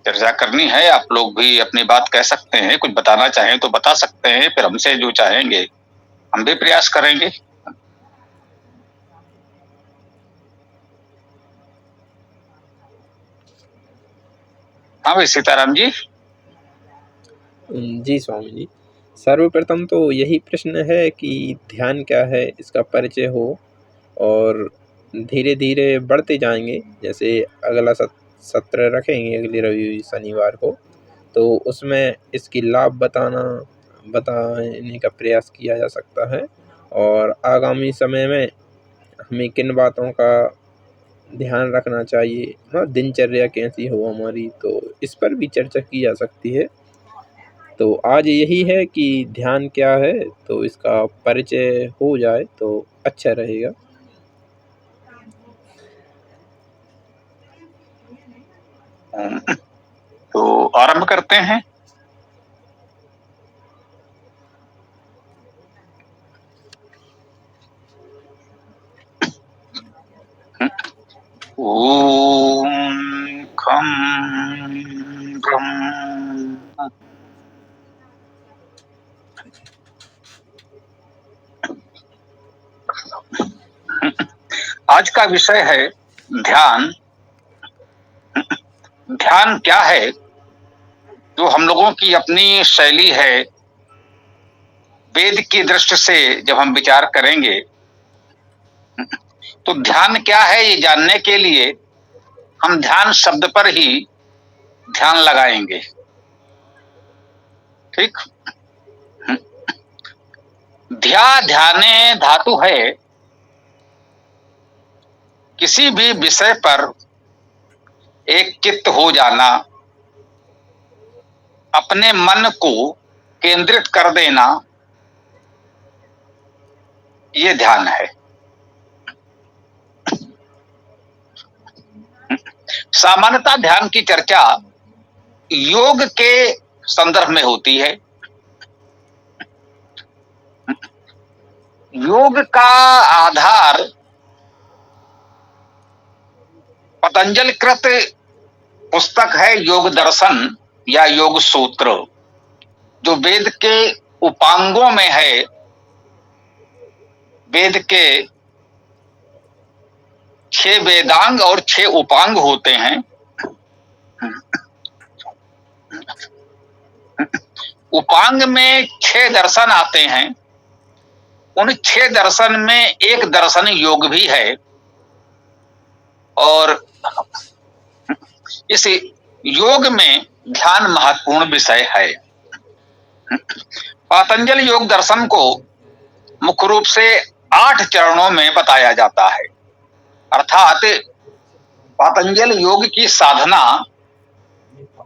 चर्चा करनी है। आप लोग भी अपनी बात कह सकते हैं, कुछ बताना चाहें तो बता सकते हैं, फिर हमसे जो चाहेंगे हम भी प्रयास करेंगे। हाँ भाई सीताराम जी। जी स्वामी जी, सर्वप्रथम तो यही प्रश्न है कि ध्यान क्या है, इसका परिचय हो और धीरे-धीरे बढ़ते जाएँगे। जैसे अगला सत्र रखेंगे अगले रवि शनिवार को, तो उसमें इसकी लाभ बताने का प्रयास किया जा सकता है और आगामी समय में हमें किन बातों का ध्यान रखना चाहिए, दिनचर्या कैसी हो हमारी, तो इस पर भी चर्चा की जा सकती है। तो आज यही है कि ध्यान क्या है, तो इसका परिचय हो जाए तो अच्छा रहेगा। तो आरंभ करते हैं। ओम खम ब्रह्म। आज का विषय है ध्यान। ध्यान क्या है? जो हम लोगों की अपनी शैली है, वेद की दृष्टि से जब हम विचार करेंगे तो ध्यान क्या है, ये जानने के लिए हम ध्यान शब्द पर ही ध्यान लगाएंगे। ठीक। ध्याने धातु है किसी भी विषय पर एक चित्त हो जाना, अपने मन को केंद्रित कर देना, ये ध्यान है। सामान्यतः ध्यान की चर्चा योग के संदर्भ में होती है। योग का आधार पतंजलि कृत पुस्तक है योग दर्शन या योग सूत्र, जो वेद के उपांगों में है। वेद के 6 वेदांग और 6 उपांग होते हैं। उपांग में 6 दर्शन आते हैं। उन 6 दर्शन में एक दर्शन योग भी है और इस योग में ध्यान महत्वपूर्ण विषय है। पतंजलि योग दर्शन को मुख्य रूप से 8 चरणों में बताया जाता है। अर्थात पतंजलि योग की साधना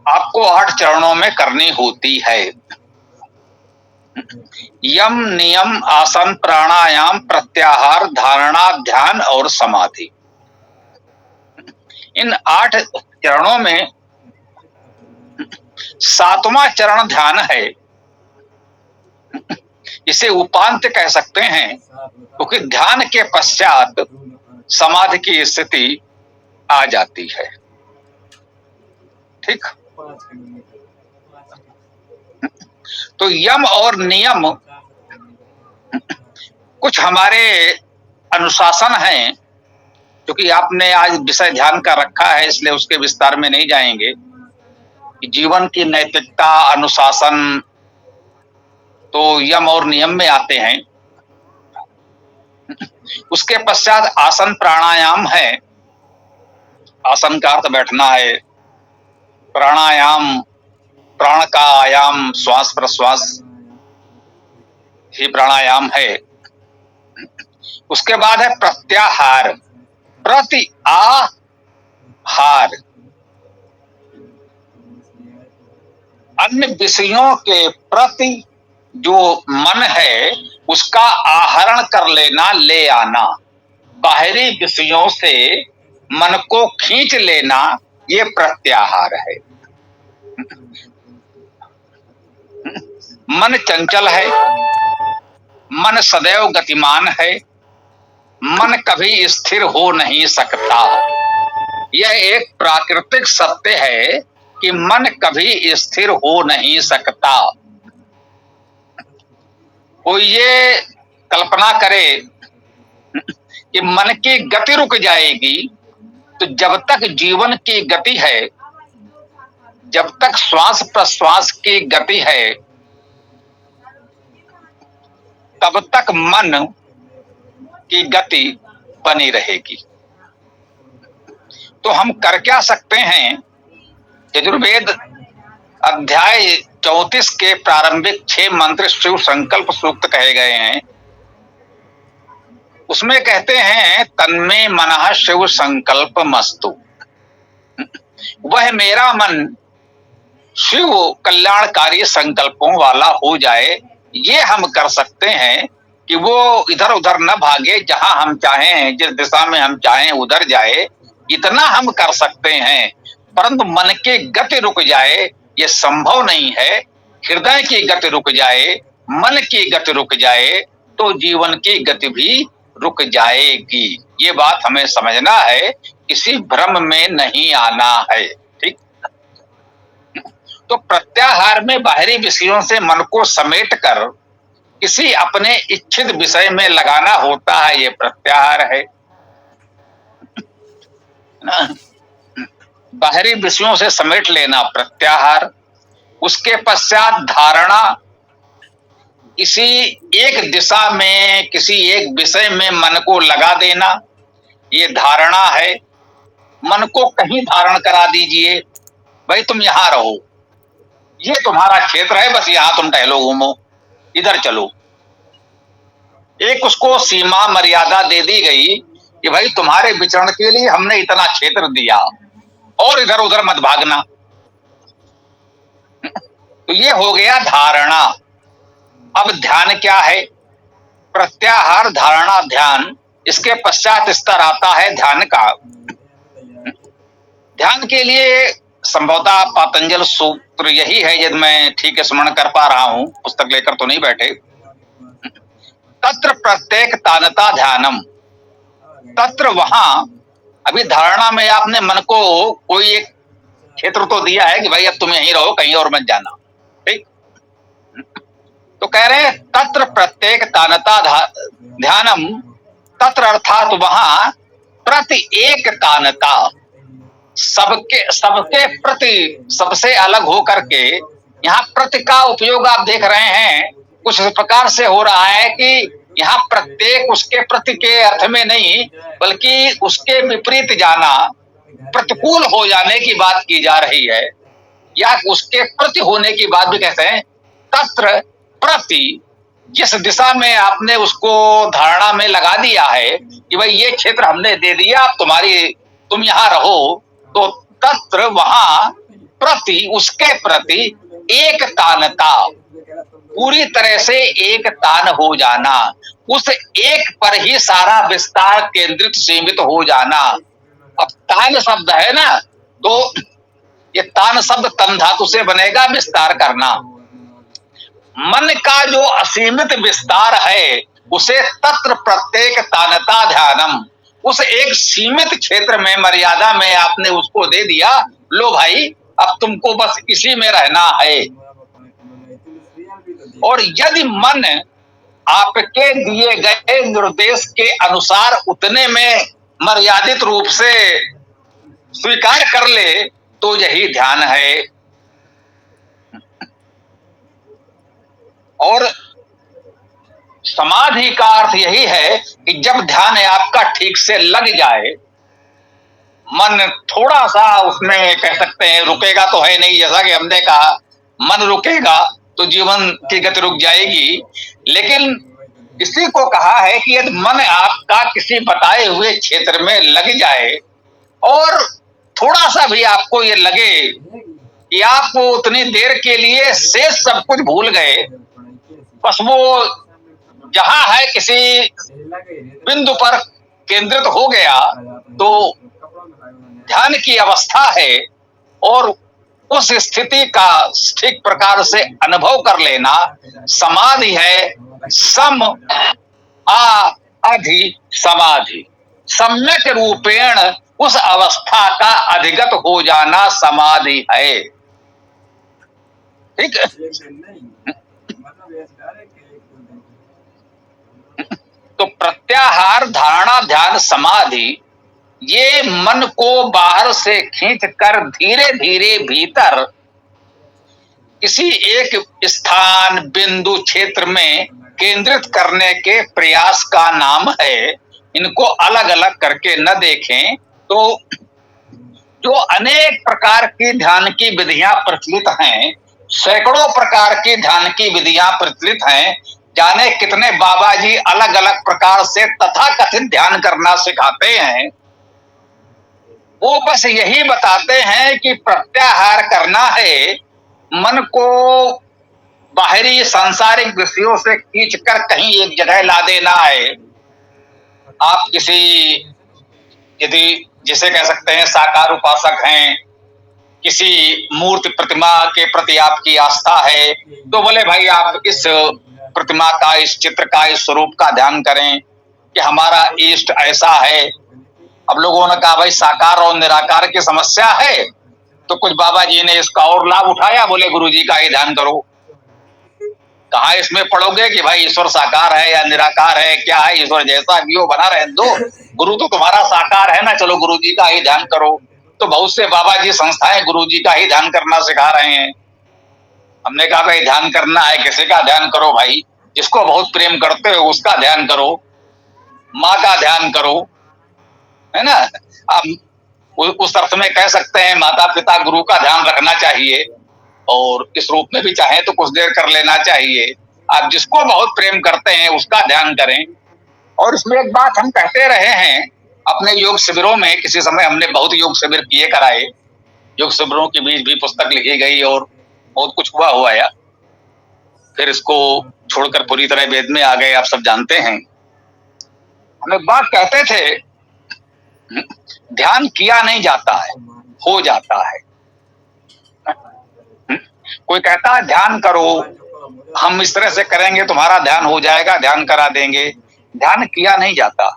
आपको 8 चरणों में करनी होती है। यम, नियम, आसन, प्राणायाम, प्रत्याहार, धारणा, ध्यान और समाधि। इन 8 चरणों में 7वां चरण ध्यान है। इसे उपांत कह सकते हैं, क्योंकि ध्यान के पश्चात समाधि की स्थिति आ जाती है। ठीक। तो यम और नियम कुछ हमारे अनुशासन हैं, क्योंकि आपने आज विषय ध्यान का रखा है, इसलिए उसके विस्तार में नहीं जाएंगे। जीवन की नैतिकता, अनुशासन तो यम और नियम में आते हैं। उसके पश्चात आसन प्राणायाम है। आसन का अर्थ बैठना है। प्राणायाम, प्राण का आयाम, श्वास प्रश्वास ही प्राणायाम है। उसके बाद है प्रत्याहार, प्रति आहार, अन्य विषयों के प्रति जो मन है उसका आहरण कर लेना, ले आना, बाहरी विषयों से मन को खींच लेना, ये प्रत्याहार है। मन चंचल है, मन सदैव गतिमान है, मन कभी स्थिर हो नहीं सकता। यह एक प्राकृतिक सत्य है कि मन कभी स्थिर हो नहीं सकता। कोई ये कल्पना करे कि मन की गति रुक जाएगी, तो जब तक जीवन की गति है, जब तक श्वास प्रश्वास की गति है, तब तक मन की गति बनी रहेगी। तो हम कर क्या सकते हैं? यजुर्वेद अध्याय 34 के प्रारंभिक 6 मंत्र शिव संकल्प सूक्त कहे गए हैं। उसमें कहते हैं, तन्मे मनः शिव संकल्प मस्तु, वह मेरा मन शिव कल्याणकारी संकल्पों वाला हो जाए। ये हम कर सकते हैं कि वो इधर उधर न भागे, जहां हम चाहें, जिस दिशा में हम चाहें उधर जाए, इतना हम कर सकते हैं। परंतु मन की गति रुक जाए, ये संभव नहीं है। हृदय की गति रुक जाए, मन की गति रुक जाए, तो जीवन की गति भी रुक जाएगी। ये बात हमें समझना है, किसी भ्रम में नहीं आना है। ठीक। तो प्रत्याहार में बाहरी विषयों से मन को समेट कर किसी अपने इच्छित विषय में लगाना होता है, ये प्रत्याहार है ना। बाहरी विषयों से समेट लेना प्रत्याहार। उसके पश्चात धारणा, इसी एक दिशा में किसी एक विषय में मन को लगा देना, ये धारणा है। मन को कहीं धारण करा दीजिए, भाई तुम यहां रहो, ये तुम्हारा क्षेत्र है, बस यहां तुम टहलो घूमो, इधर चलो। एक उसको सीमा मर्यादा दे दी गई कि भाई तुम्हारे विचरण के लिए हमने इतना क्षेत्र दिया और इधर उधर मत भागना। तो ये हो गया धारणा। अब ध्यान क्या है? प्रत्याहार, धारणा, ध्यान। इसके पश्चात स्तर आता है ध्यान का। ध्यान के लिए संभवतः पातंजल सूत्र यही है, यदि मैं ठीक स्मरण कर पा रहा हूं, पुस्तक लेकर तो नहीं बैठे। तत्र प्रत्येक तानता ध्यानम, तत्र वहां, अभी धारणा में आपने मन को कोई एक क्षेत्र तो दिया है कि भाई अब तुम यहीं रहो, कहीं और मत जाना। ठीक। तो कह रहे हैं तत्र प्रत्येक तानता ध्यानम, तत्र अर्थात वहां प्रति एक तानता, सबके प्रति, सबसे अलग हो करके। यहाँ प्रति का उपयोग आप देख रहे हैं कुछ इस प्रकार से हो रहा है कि यहाँ प्रत्येक उसके प्रति के अर्थ में नहीं, बल्कि उसके विपरीत जाना, प्रतिकूल हो जाने की बात की जा रही है, या उसके प्रति होने की बात भी कहते हैं। तत्र प्रति, जिस दिशा में आपने उसको धारणा में लगा दिया है कि भाई ये क्षेत्र हमने दे दिया, अब तुम यहाँ रहो, तो तत्र वहां प्रति, उसके प्रति एक तानता, पूरी तरह से एक तान हो जाना, उस एक पर ही सारा विस्तार केंद्रित सीमित हो जाना। अब तान शब्द है ना, तो ये तान शब्द तन धातु से बनेगा, विस्तार करना। मन का जो असीमित विस्तार है उसे तत्र प्रत्येक तानता ध्यानम, उस एक सीमित क्षेत्र में, मर्यादा में आपने उसको दे दिया, लो भाई अब तुमको बस इसी में रहना है। और यदि मन आपके दिए गए निर्देश के अनुसार उतने में मर्यादित रूप से स्वीकार कर ले, तो यही ध्यान है। और समाधि का अर्थ यही है कि जब ध्यान आपका ठीक से लग जाए, मन थोड़ा सा उसमें कह सकते हैं रुकेगा तो है नहीं, जैसा कि हमने कहा मन रुकेगा तो जीवन की गति रुक जाएगी। लेकिन इसी को कहा है कि यदि मन आपका किसी बताए हुए क्षेत्र में लग जाए और थोड़ा सा भी आपको ये लगे कि आप उतनी देर के लिए शेष सब कुछ भूल गए, बस वो जहां है किसी बिंदु पर केंद्रित हो गया, तो ध्यान की अवस्था है। और उस स्थिति का ठीक प्रकार से अनुभव कर लेना समाधि है। सम आ अधि समाधि, सम्यक रूपेण उस अवस्था का अधिगत हो जाना समाधि है। ठीक है। तो प्रत्याहार, धारणा, ध्यान, समाधि ये मन को बाहर से खींच कर धीरे धीरे भीतर किसी एक स्थान, बिंदु, क्षेत्र में केंद्रित करने के प्रयास का नाम है। इनको अलग अलग करके न देखें तो जो अनेक प्रकार की ध्यान की विधियां प्रचलित हैं, सैकड़ों प्रकार की ध्यान की विधियां प्रचलित हैं, जाने कितने बाबा जी अलग अलग प्रकार से तथाकथित ध्यान करना सिखाते हैं। वो बस यही बताते हैं कि प्रत्याहार करना है, मन को बाहरी सांसारिक विषयों से खींचकर कहीं एक जगह ला देना है। आप किसी, यदि जिसे कह सकते हैं साकार उपासक हैं, किसी मूर्ति प्रतिमा के प्रति आपकी आस्था है, तो बोले भाई आप इस प्रतिमा का, इस चित्र का, इस स्वरूप का ध्यान करें कि हमारा इष्ट ऐसा है। अब लोगों ने कहा भाई साकार और निराकार की समस्या है, तो कुछ बाबा जी ने इसका और लाभ उठाया, बोले गुरुजी का ही ध्यान करो। कहा इसमें पढ़ोगे कि भाई ईश्वर साकार है या निराकार है, क्या है, ईश्वर जैसा भी हो बना रहे दो, गुरु तो तुम्हारा साकार है ना, चलो गुरुजी का ही ध्यान करो। तो बहुत से बाबा जी संस्थाएं गुरुजी का ही ध्यान करना सिखा रहे हैं। हमने कहा भाई ध्यान करना है किसी का ध्यान करो भाई, जिसको बहुत प्रेम करते हो उसका ध्यान करो, माँ का ध्यान करो, है ना। अब उस अर्थ में कह सकते हैं माता पिता गुरु का ध्यान रखना चाहिए, और इस रूप में भी चाहे तो कुछ देर कर लेना चाहिए। आप जिसको बहुत प्रेम करते हैं उसका ध्यान करें। और इसमें एक बात हम कहते रहे हैं अपने योग शिविरों में, किसी समय हमने बहुत योग शिविर किए कराए, योग शिविरों के बीच भी पुस्तक लिखी गई और बहुत कुछ हुआ या फिर इसको छोड़कर पूरी तरह वेद में आ गए, आप सब जानते हैं। हम एक बात कहते थे, ध्यान किया नहीं जाता है, हो जाता है। कोई कहता है ध्यान करो, हम इस तरह से करेंगे तुम्हारा ध्यान हो जाएगा, ध्यान करा देंगे। ध्यान किया नहीं जाता,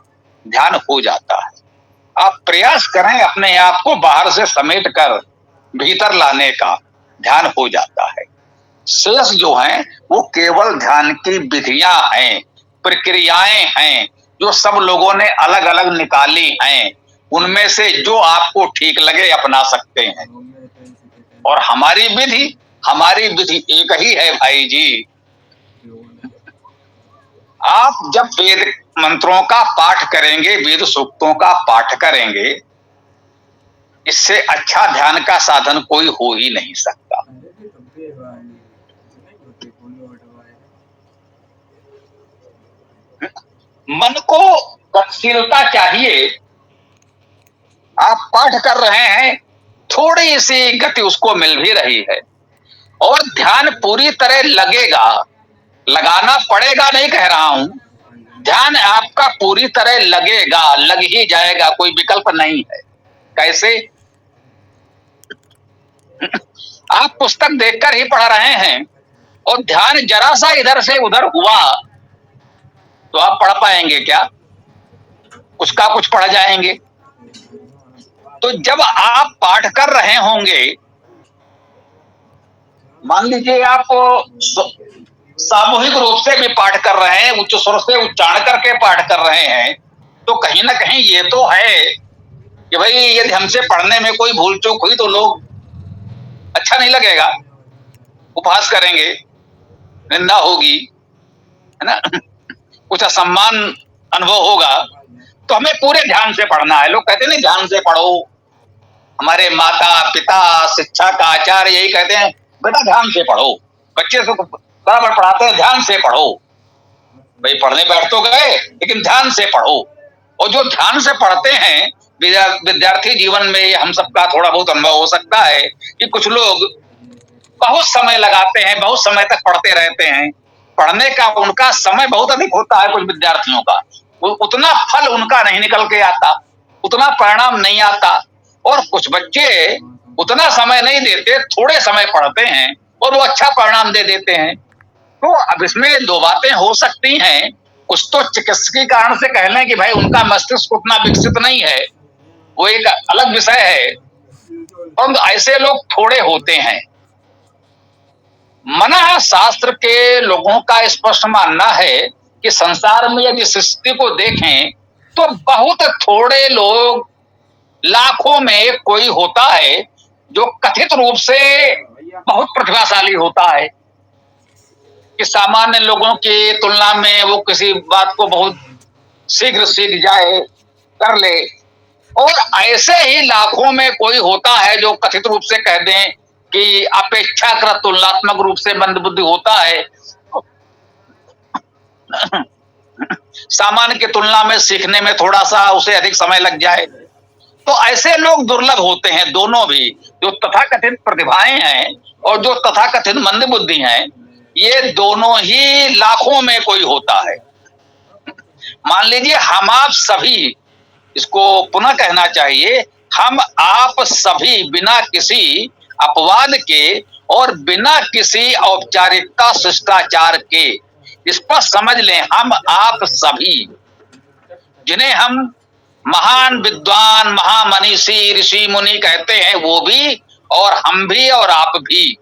ध्यान हो जाता है। आप प्रयास करें अपने आप को बाहर से समेट कर भीतर लाने का, ध्यान हो जाता है। शेष जो हैं वो केवल ध्यान की विधियां हैं, प्रक्रियाएं हैं, जो सब लोगों ने अलग अलग निकाली हैं। उनमें से जो आपको ठीक लगे अपना सकते हैं। और हमारी विधि एक ही है भाई जी। आप जब वेद मंत्रों का पाठ करेंगे, वेद सूक्तों का पाठ करेंगे, इससे अच्छा ध्यान का साधन कोई हो ही नहीं सकता। मन को गतिशीलता चाहिए। आप पाठ कर रहे हैं, थोड़ी सी गति उसको मिल भी रही है, और ध्यान पूरी तरह लगेगा, लगाना पड़ेगा नहीं कह रहा हूं, ध्यान आपका पूरी तरह लगेगा, लग ही जाएगा, कोई विकल्प नहीं है। कैसे? आप पुस्तक देखकर ही पढ़ रहे हैं और ध्यान जरा सा इधर से उधर हुआ तो आप पढ़ पाएंगे क्या? कुछ का कुछ पढ़ जाएंगे। तो जब आप पाठ कर रहे होंगे, मान लीजिए आप सामूहिक रूप से भी पाठ कर रहे हैं, उच्च स्वर से उच्चारण करके पाठ कर रहे हैं, तो कहीं ना कहीं ये तो है कि भाई यदि हमसे पढ़ने में कोई भूल चूक हुई तो लोग अच्छा नहीं लगेगा, उपहास करेंगे, निंदा होगी, है ना, कुछ असम्मान अनुभव होगा। तो हमें पूरे ध्यान से पढ़ना है। लोग कहते नहीं ध्यान से पढ़ो, हमारे माता पिता शिक्षक आचार्य यही कहते हैं बेटा ध्यान से पढ़ो, बच्चे से बराबर पढ़ाते हैं ध्यान से पढ़ो। भाई पढ़ने बैठ तो गए लेकिन ध्यान से पढ़ो। और जो ध्यान से पढ़ते हैं, विद्यार्थी जीवन में हम सबका थोड़ा बहुत अनुभव हो सकता है कि कुछ लोग बहुत समय लगाते हैं, बहुत समय तक पढ़ते रहते हैं। पढ़ने का उनका समय बहुत अधिक होता है कुछ विद्यार्थियों का, उतना फल उनका नहीं निकल के आता, उतना परिणाम नहीं आता। और कुछ बच्चे उतना समय नहीं देते, थोड़े समय पढ़ते हैं और वो अच्छा परिणाम दे देते हैं। तो अब इसमें दो बातें हो सकती हैं। कुछ तो चिकित्सकीय कारण से कह लें कि भाई उनका मस्तिष्क उतना विकसित नहीं है, वो एक अलग विषय है, परंतु ऐसे लोग थोड़े होते हैं। मना शास्त्र के लोगों का स्पष्ट मानना है कि संसार में यदि सृष्टि को देखें तो बहुत थोड़े लोग, लाखों में कोई होता है जो कथित रूप से बहुत प्रतिभाशाली होता है, कि सामान्य लोगों की तुलना में वो किसी बात को बहुत शीघ्र सीख जाए, कर ले। और ऐसे ही लाखों में कोई होता है जो कथित रूप से कह दें कि अपेक्षाकृत तुलनात्मक रूप से मंदबुद्धि होता है, सामान्य की तुलना में सीखने में थोड़ा सा उसे अधिक समय लग जाए। तो ऐसे लोग दुर्लभ होते हैं, दोनों भी, जो तथाकथित प्रतिभाएं हैं और जो तथाकथित मंदबुद्धि हैं, ये दोनों ही लाखों में कोई होता है। मान लीजिए हम आप सभी, इसको पुनः कहना चाहिए, हम आप सभी बिना किसी अपवाद के और बिना किसी औपचारिकता शिष्टाचार के, इस पर समझ लें, हम आप सभी जिन्हें हम महान विद्वान, महामनीषी, ऋषि मुनि कहते हैं, वो भी और हम भी और आप भी,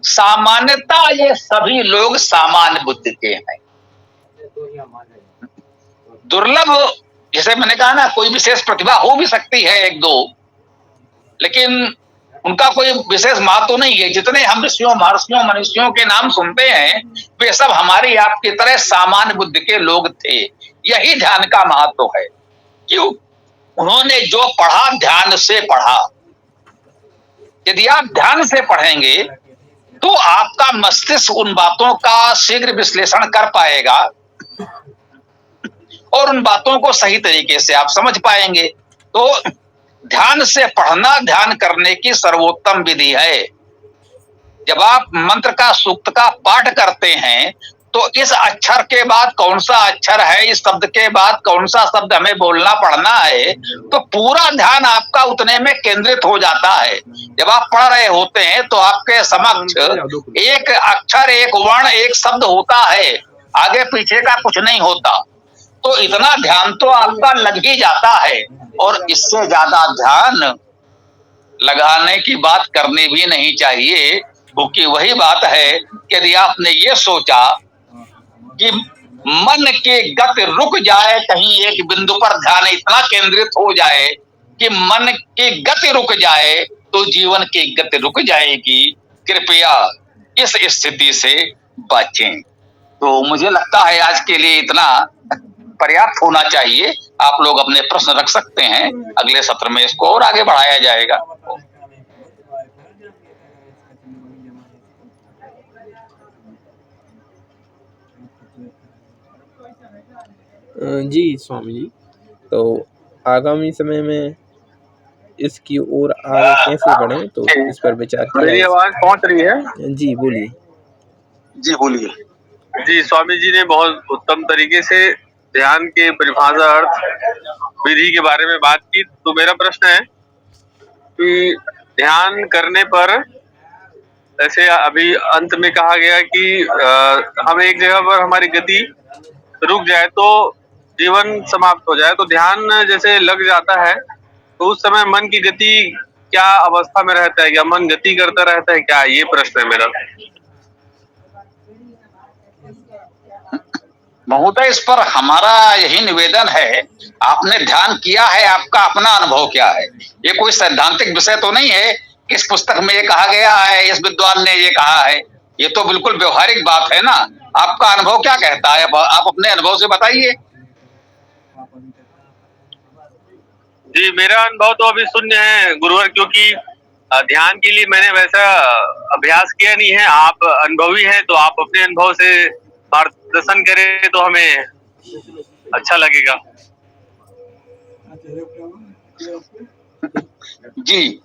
सामान्यता ये सभी लोग सामान्य बुद्धि के हैं। दुर्लभ, जैसे मैंने कहा ना, कोई विशेष प्रतिभा हो भी सकती है एक दो, लेकिन उनका कोई विशेष महत्व नहीं है। जितने हम ऋषियों, महर्षियों, मनीषियों के नाम सुनते हैं, वे सब हमारी आपकी तरह सामान्य बुद्धि के लोग थे। यही ध्यान का महत्व है। क्यों? उन्होंने जो पढ़ा ध्यान से पढ़ा। यदि आप ध्यान से पढ़ेंगे तो आपका मस्तिष्क उन बातों का शीघ्र विश्लेषण कर पाएगा और उन बातों को सही तरीके से आप समझ पाएंगे। तो ध्यान से पढ़ना ध्यान करने की सर्वोत्तम विधि है। जब आप मंत्र का, सूक्त का पाठ करते हैं तो इस अक्षर के बाद कौन सा अक्षर है, इस शब्द के बाद कौन सा शब्द हमें बोलना पढ़ना है, तो पूरा ध्यान आपका उतने में केंद्रित हो जाता है। जब आप पढ़ रहे होते हैं तो आपके समक्ष एक अक्षर, एक वर्ण, एक शब्द होता है, आगे पीछे का कुछ नहीं होता। तो इतना ध्यान तो आपका लग ही जाता है, और इससे ज्यादा ध्यान लगाने की बात करनी भी नहीं चाहिए, क्योंकि वही बात है, यदि आपने ये सोचा कि मन की गति रुक जाए, कहीं एक बिंदु पर ध्यान इतना केंद्रित हो जाए कि मन की गति रुक जाए, तो जीवन की गति रुक जाएगी। कृपया इस स्थिति से बचें। तो मुझे लगता है आज के लिए इतना पर्याप्त होना चाहिए। आप लोग अपने प्रश्न रख सकते हैं, अगले सत्र में इसको और आगे बढ़ाया जाएगा। जी स्वामी जी, तो आगामी समय में इसकी ओर आगे कैसे बढ़ें, तो इस पर विचार किया। मेरी आवाज पहुंच रही है? जी बोलिए। जी बोलिए। जी, स्वामी जी ने बहुत उत्तम तरीके से ध्यान के परिभाषा, अर्थ, विधि के बारे में बात की। तो मेरा प्रश्न है कि ध्यान करने पर, जैसे अभी अंत में कहा गया कि हम एक जगह पर हमारी गति रुक जाए तो जीवन समाप्त हो जाए, तो ध्यान जैसे लग जाता है तो उस समय मन की गति क्या अवस्था में रहता है? क्या मन गति करता रहता है क्या? ये प्रश्न है मेरा। महोदय, इस पर हमारा यही निवेदन है, आपने ध्यान किया है, आपका अपना अनुभव क्या है? ये कोई सैद्धांतिक विषय तो नहीं है कि इस पुस्तक में ये कहा गया है, इस विद्वान ने ये कहा है। ये तो बिल्कुल व्यवहारिक बात है ना। आपका अनुभव क्या कहता है? आप अपने अनुभव से बताइए। जी, मेरा अनुभव तो अभी शून्य है गुरुवर, क्योंकि ध्यान के लिए मैंने वैसा अभ्यास किया नहीं है। आप अनुभवी हैं, तो आप अपने अनुभव से मार्गदर्शन करें तो हमें अच्छा लगेगा। जी,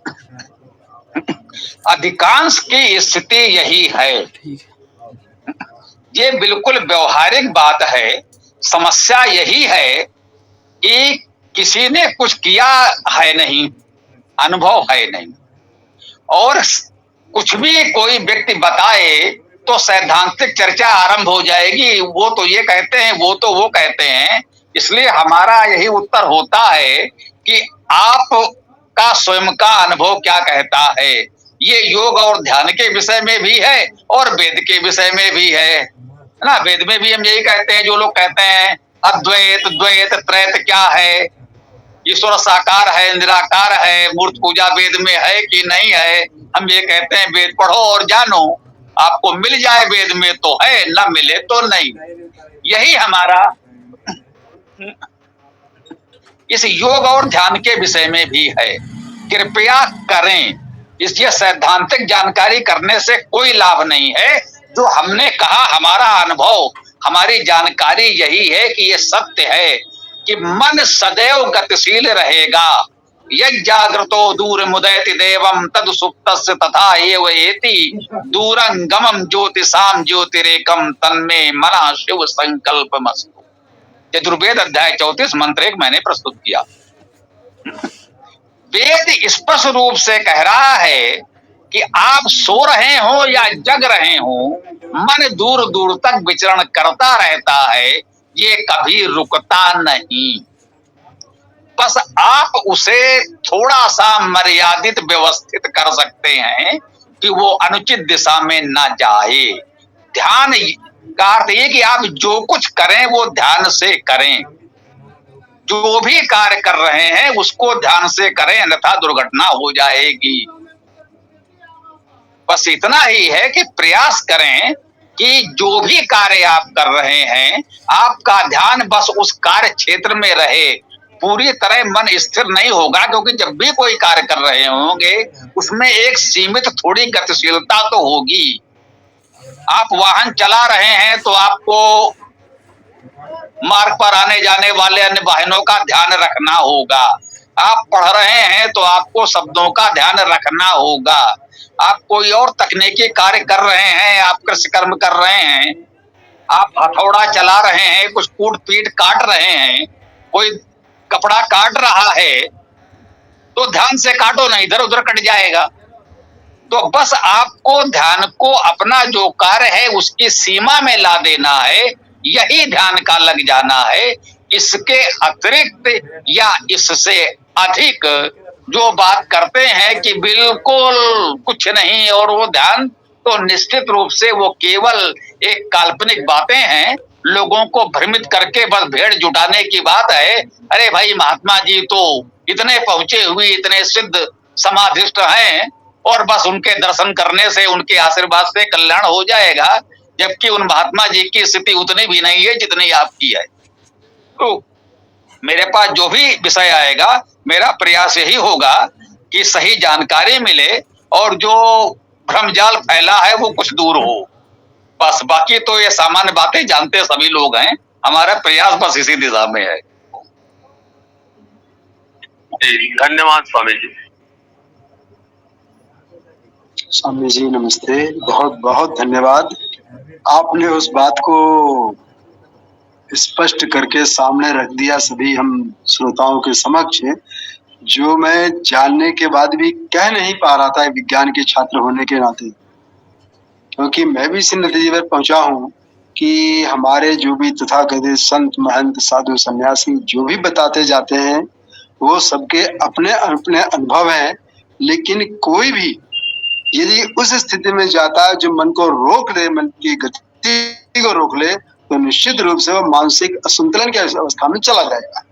अधिकांश की स्थिति यही है। ये बिल्कुल व्यवहारिक बात है। समस्या यही है कि किसी ने कुछ किया है नहीं, अनुभव है नहीं, और कुछ भी कोई व्यक्ति बताए तो सैद्धांतिक चर्चा आरंभ हो जाएगी। वो तो ये कहते हैं, वो तो वो कहते हैं। इसलिए हमारा यही उत्तर होता है कि आपका स्वयं का अनुभव क्या कहता है। ये योग और ध्यान के विषय में भी है और वेद के विषय में भी है ना। वेद में भी हम यही कहते हैं, जो लोग कहते हैं अद्वैत द्वैत त्रैत क्या है, ईश्वर साकार है निराकार है, मूर्त पूजा वेद में है कि नहीं है। हम ये कहते हैं वेद पढ़ो और जानो, आपको मिल जाए वेद में तो है, न मिले तो नहीं। यही हमारा इस योग और ध्यान के विषय में भी है। कृपया करें, इसलिए सैद्धांतिक जानकारी करने से कोई लाभ नहीं है। जो हमने कहा, हमारा अनुभव, हमारी जानकारी यही है कि ये सत्य है कि मन सदैव गतिशील रहेगा। यज्जाग्रतो दूर मुदयति देवम तद सुप्तस्य तथा एव एति दूरं गमं ज्योतिषाम ज्योतिरेकम तन्मे मना शिव संकल्पमस्तु। यजुर्वेद अध्याय 34 मंत्र 1 मैंने प्रस्तुत किया। वेद स्पष्ट रूप से कह रहा है कि आप सो रहे हो या जग रहे हो, मन दूर दूर तक विचरण करता रहता है, ये कभी रुकता नहीं। बस आप उसे थोड़ा सा मर्यादित व्यवस्थित कर सकते हैं कि वो अनुचित दिशा में ना जाए। ध्यान का अर्थ ये कि आप जो कुछ करें वो ध्यान से करें, जो भी कार्य कर रहे हैं उसको ध्यान से करें, अन्यथा दुर्घटना हो जाएगी। बस इतना ही है कि प्रयास करें कि जो भी कार्य आप कर रहे हैं, आपका ध्यान बस उस कार्य क्षेत्र में रहे। पूरी तरह मन स्थिर नहीं होगा, क्योंकि जब भी कोई कार्य कर रहे होंगे उसमें एक सीमित थोड़ी गतिशीलता तो होगी। आप वाहन चला रहे हैं तो आपको मार्ग पर आने जाने वाले अन्य वाहनों का ध्यान रखना होगा। आप पढ़ रहे हैं तो आपको शब्दों का ध्यान रखना होगा। आप कोई और तकनीकी कार्य कर रहे हैं, आप कृषि कर्म कर रहे हैं, आप हथौड़ा चला रहे हैं, कुछ कूट पीट काट रहे हैं, कोई कपड़ा काट रहा है, तो ध्यान से काटो, नहीं इधर उधर कट जाएगा। तो बस आपको ध्यान को अपना जो कार्य है उसकी सीमा में ला देना है, यही ध्यान का लग जाना है। इसके अतिरिक्त या इससे अधिक जो बात करते हैं कि बिल्कुल कुछ नहीं और वो ध्यान, तो निश्चित रूप से वो केवल एक काल्पनिक बातें हैं, लोगों को भ्रमित करके बस भेड़ जुटाने की बात है। अरे भाई, महात्मा जी तो इतने पहुंचे हुए, इतने सिद्ध समाधिष्ट हैं और बस उनके दर्शन करने से, उनके आशीर्वाद से कल्याण हो जाएगा, जबकि उन महात्मा जी की स्थिति उतनी भी नहीं है जितनी आपकी है। तो मेरे पास जो भी विषय आएगा, मेरा प्रयास यही होगा कि सही जानकारी मिले और जो भ्रमजाल फैला है वो कुछ दूर हो। बस बाकी तो ये सामान्य बातें जानते सभी लोग हैं, हमारा प्रयास बस इसी दिशा में है। जी धन्यवाद स्वामी जी। स्वामी जी नमस्ते, बहुत बहुत धन्यवाद। आपने उस बात को स्पष्ट करके सामने रख दिया सभी हम श्रोताओं के समक्ष, जो मैं जानने के बाद भी कह नहीं पा रहा था विज्ञान के छात्र होने के नाते, क्योंकि मैं भी इस नतीजे पर पहुंचा हूं कि हमारे जो भी तथाकथित संत महंत साधु सन्यासी जो भी बताते जाते हैं वो सबके अपने अपने अनुभव हैं, लेकिन कोई भी यदि उस स्थिति में जाता है जो मन को रोक ले, मन की गति को रोक ले, तो निश्चित रूप से वो मानसिक असंतुलन की अवस्था में चला जाएगा।